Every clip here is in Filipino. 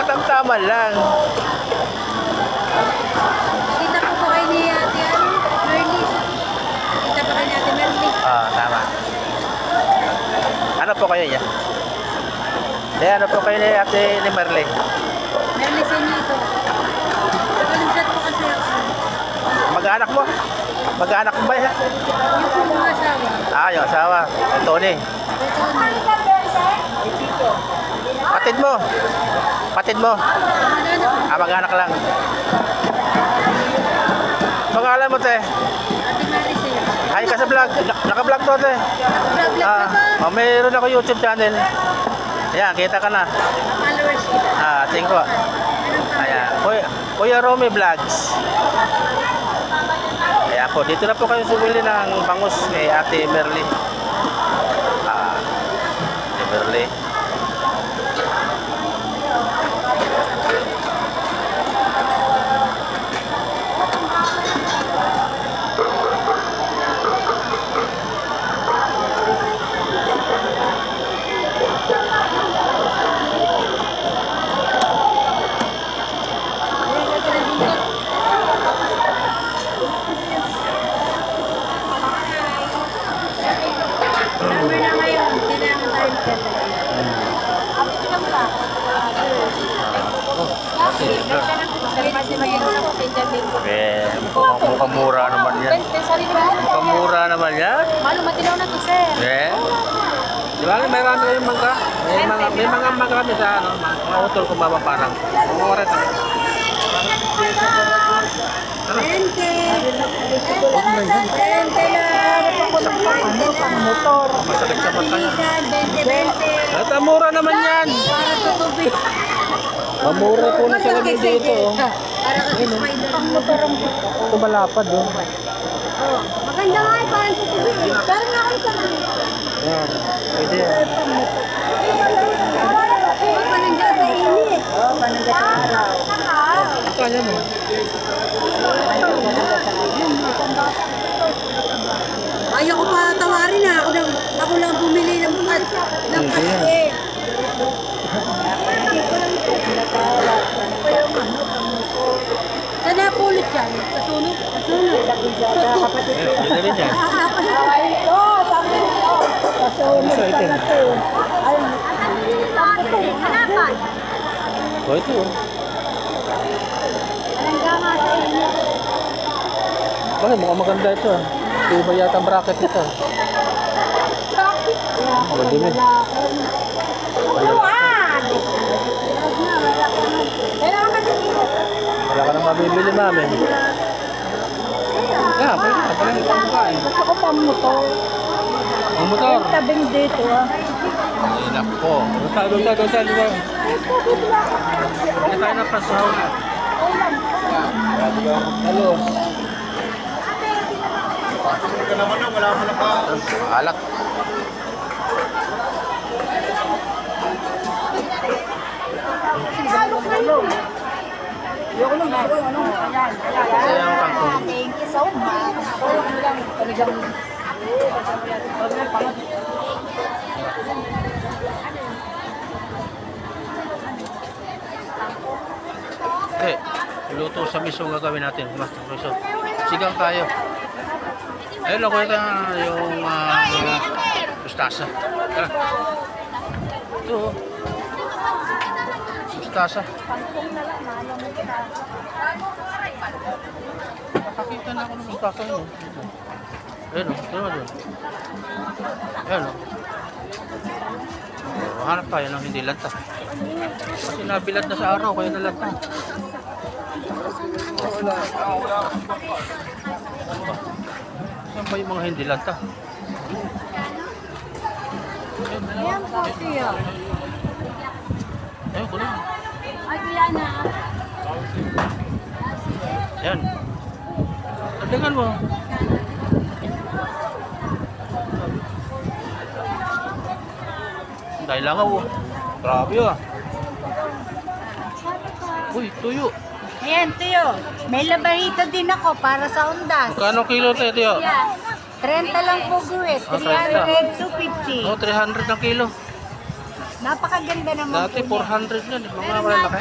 Katamtaman lang. Kita po po kayo ni Ate Merly. Kita po kayo ni Ate Merly. Tama. Ano po kayo niya? Ano po kayo ni Ate ni Merly? Merly sa inyo ito. Nakalusat po kasi ako. Mag-anak mo? Mag-anak mo ba yan? Yung po mga asawa. Yung asawa. Tony. Ito na. Patid mo. Patid mo. Mag-anak po. Mag-anak lang. Pangalan mo, te? Ate Merly sa inyo. Hi ka sa vlog. Naka-vlog to, te. Vlog ka ba? Mayroon ako YouTube channel. Ayan, kita ka na. Followers kita. Tingin ko. Ayan. Kuya Romy Vlogs. Ayan po. Dito na po kayo sumili ng bangus kay Ate Merly. Ate Merly. Summer na ngayon. Kailangan tayo magkatayo. Mukhang mura naman yan. Mukhang mura naman yan. Malo, matilaw na to, sir. Di ba? May marami kayong mangga. May mga marami sa mga utol kung mapaparang. Mura ito. 20. 20 lang. Motor. Masakit sa mata yan. 20. Ito, mura naman yan. Para tutubig. Mamura po na sa lagi dito. Para kasi spider. Ang motor ang Ito malapad. maganda nga eh, parang tutubig. Pero nga kayo sa mga. Yan. Pwede yan. Panangga sa init. Panangga sa araw. Kaya mo. Ayaw ko pa tawarin ha. Ako lang bumili ng kasi. Saan napulot yan? Sa sunog? Sa sunog. Pwede rin yan. Ito, sabi ko. Sa sunog Ito. Hanapan. Ito. Palangga nga sa inyo. Bakit mukhang maganda ito. Iba yata ang bracket nito. Madumi. Luwan! Wala ka nang mabibili, mami. Pwede na. Pwede na pang kain. Gusto ko pang motor. Ang motor. Tabing dito Ay, nako. Doon tayo. Hindi tayo na pasaw. Hello. Alat. Ayoko lang gusto ko ano. Ayan. Sayang kangkong. Thank you so much. Ayoko lang talagang luto sa miso ang gagawin natin. Master miso. Sigang tayo. Ayun ako yung mustasa. Tara. Ito. Mustasa. Nakakita na ako ng mustasa yun. Ayun o. Ito naman doon. Ayun o. Hanap tayo ng hindi lanta. Kasi nabilad na sa araw kaya nalanta. Saan ba yung mga hindi lanta? ayan po siya. Ayun ko lang. Ay, kuya na. Ayan. Tandaan mo. Dahil lang ako. Grabe ah. Uy, tuyo. Ayan, tiyo. May labarito din ako para sa undas. Magkano kilo tayo, tiyo? 30 lang po guwit. 30. 300 to 50. Oh, 300 ng kilo. Napakaganda naman Dati 400 yan, mga malalaki.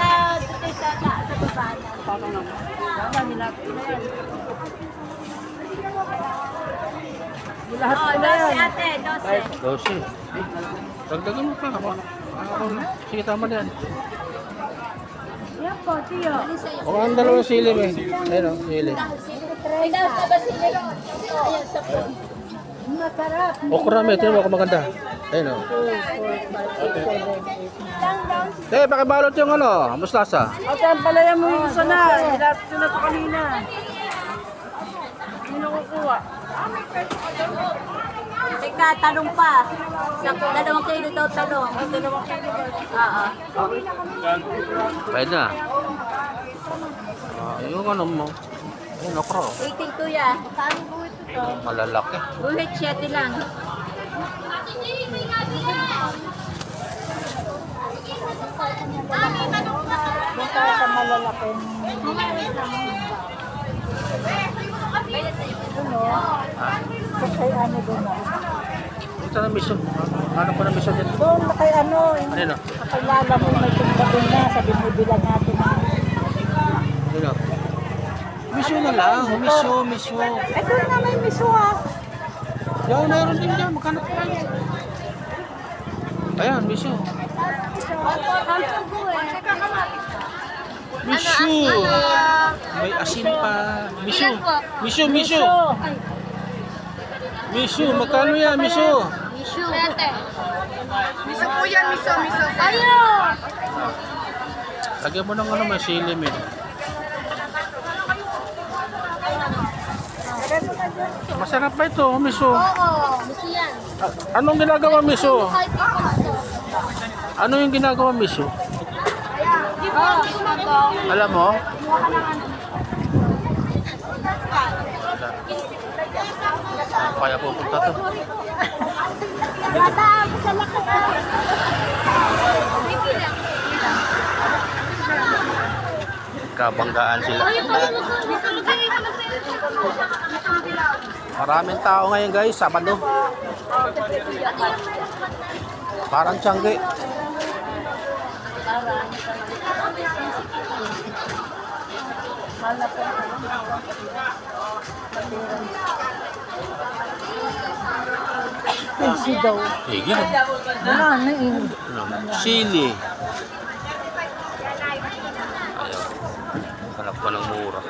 Lahat po na yan. 12. Dagdagan mo pa. Sige, tama na yan. Yan po, tiyo. O, ang dalawang sili eh. Ayun o, sili. Masarap. Okra may, ito mo ako maganda. Ayun o. Pakibalot yung mustasa. At ang palaya mo yung gusto na. Ilapit ko na ito kanina. Hindi nakukuha. Teka, talong pa. Sa 2 kilo daw talong. 2 kilo ba? Oo. Bayad na. Yung mo. Ayun, okra o. 18 kuya. Paano po ito? Malalaki. Buhit 7 lang. Kung tayo sa malalaki. Kay ano doon na? Ito na miso. Ano pa na miso dito? Doon na kay ano. Ano yun o? Nakilala mo may tumba doon na. Sabi mo bilang natin. Ano o? Miso na lang. Miso. Eh doon na may miso ah. Yan, meron din yan. Magkano pa yan? Ayan, miso. Miso. May asin pa. Miso. Miso, magkano yan, miso? Miso po yan, miso. Ayun! Lagyan mo ng may sili, men. Masarap ba ito, miso? Oo, miso yan. Anong ginagawa, miso? Kahit di ko ito. Ano yung ginagawa, miso? Di ba? Alam mo? Kaya pupunta to. Kabanggaan sila. Maraming tao ngayon guys, Sabado. Parang Tiangge. Easy daw. Sige. Wala na eh. Sili. Ayaw. Hanap ko ng mura.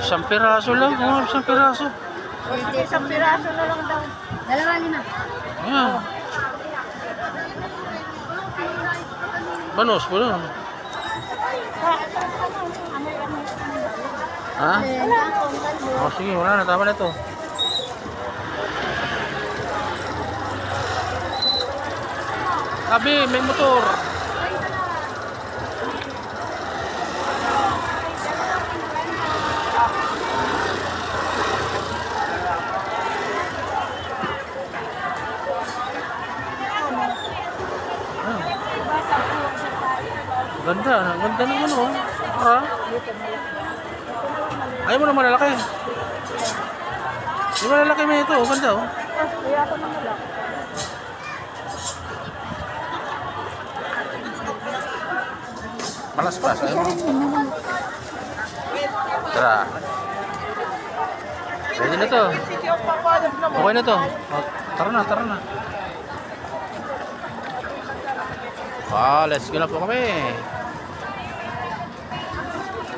Isang piraso lang. Oh, isang piraso. Isang piraso na lang daw. 2 Ayan. Banos po lang. Ha? Oh, sige, wala na. Tama na ito. Sabi, may motor. Ganda naman oh. Ha? Ayaw mo na malalaki. Yung malalaki mo ito, oh. Ganda oh. Kaya ako na malaki. Palas-palas, ayaw mo. Tara. Pwede na to. Okay na to. Oh, tara na. Let's go na po kami.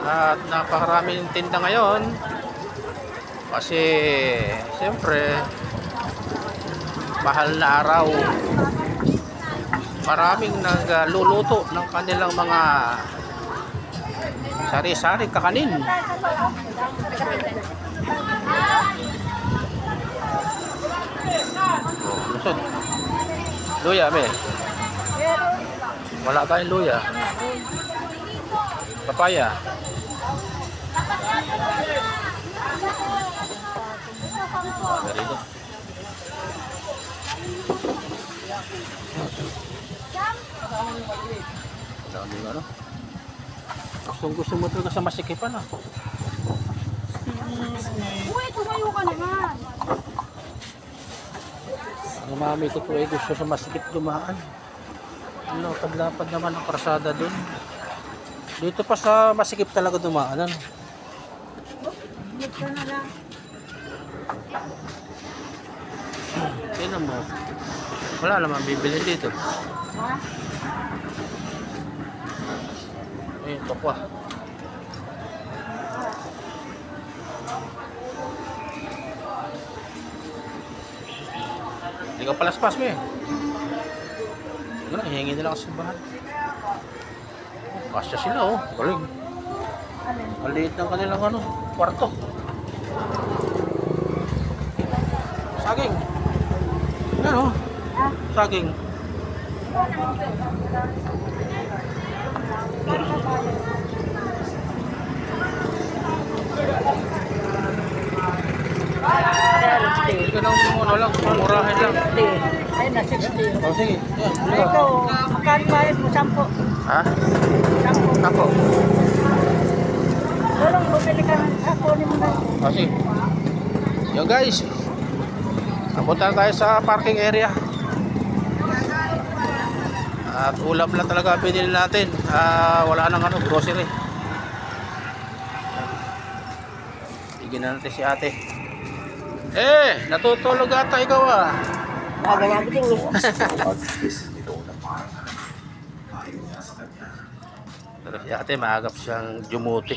At napakaraming tinda ngayon. Kasi, siyempre, mahal na araw. Maraming nagluluto ng kanilang mga sari-sari kakanin. Lusot. Luya, me. Wala tayong luya. Papaya. Ganito. Dami ano. Gusto mo talaga sa masikipan ah. Uy, tumayo ka naman. Ang mami ko po ay gusto sa masikip dumaan. Ano, taglapad naman ang krasada dun. Dito pa sa masikip talaga dumaan. Ano? Dito na lang. Tingnan mo. Wala naman bibili dito. Ha? Ayun, tokwa. Hindi ka palaspas mo eh. Ano, hihingi nila kasi bahan. Kasya sila oh. Galing. Ang liit ng kanilang ano, kwarto. Saging. Ano? Saging. Ito lang ano lang, murahin lang. Ay, na 60. Oh, sige. Yan, Ay, ito, magkano bayad mo? 10. ha? 10. Ako. Walang bumili ka ng kunin mo na. Oh, sige. Yo guys. Napunta na tayo sa parking area. At ulam lang talaga pinili natin. Wala nang ano, grocery. Tignan na natin si ate. Natutulog ata ikaw ah. Magaya ko din. Pero si ate maagap siyang jumuti.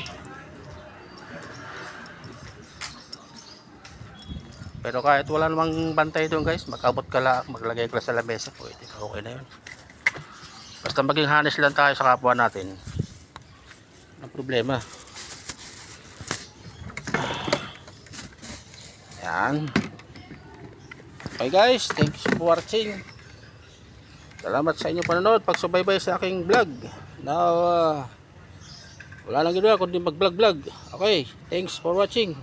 Pero kahit wala namang bantay doon guys, mag-abot ka lang, maglagay ka lang sa lamesa, pwede, okay na yun. Basta maging honest lang tayo sa kapwa natin. Anong problema? Yan. Okay guys, thank you for watching. Salamat sa inyong panonood, pagsubaybay sa aking vlog. Now, wala nang ginawa kundi mag-vlog. Okay, thanks for watching.